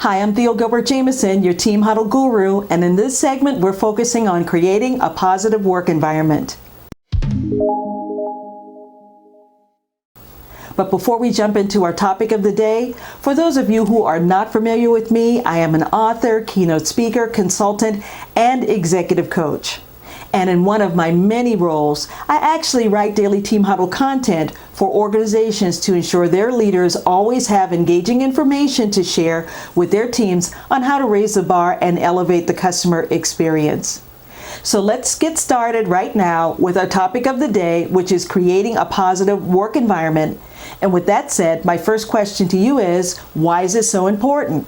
Hi, I'm Gilbert-Jamison, your Team Huddle guru, and in this segment, we're focusing on creating a positive work environment. But before we jump into our topic of the day, for those of you who are not familiar with me, I am an author, keynote speaker, consultant, and executive coach. And in one of my many roles, I actually write daily Team Huddle content for organizations to ensure their leaders always have engaging information to share with their teams on how to raise the bar and elevate the customer experience. So let's get started right now with our topic of the day, which is creating a positive work environment. And with that said, my first question to you is, why is this so important?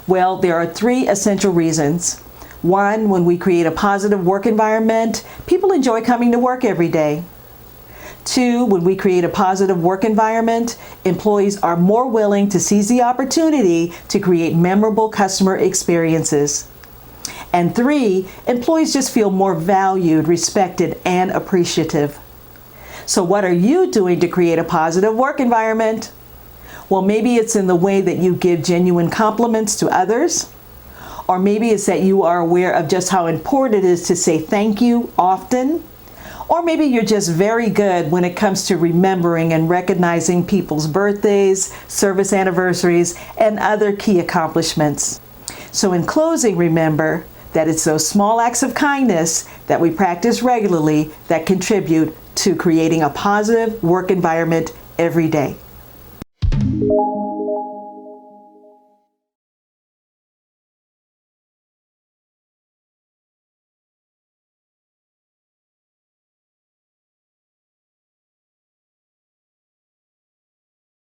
Well, there are three essential reasons. One, when we create a positive work environment, people enjoy coming to work every day. Two, when we create a positive work environment, employees are more willing to seize the opportunity to create memorable customer experiences. And three, employees just feel more valued, respected, and appreciative. So what are you doing to create a positive work environment? Well, maybe it's in the way that you give genuine compliments to others. Or maybe it's that you are aware of just how important it is to say thank you often. Or maybe you're just very good when it comes to remembering and recognizing people's birthdays, service anniversaries, and other key accomplishments. So in closing, remember that it's those small acts of kindness that we practice regularly that contribute to creating a positive work environment every day.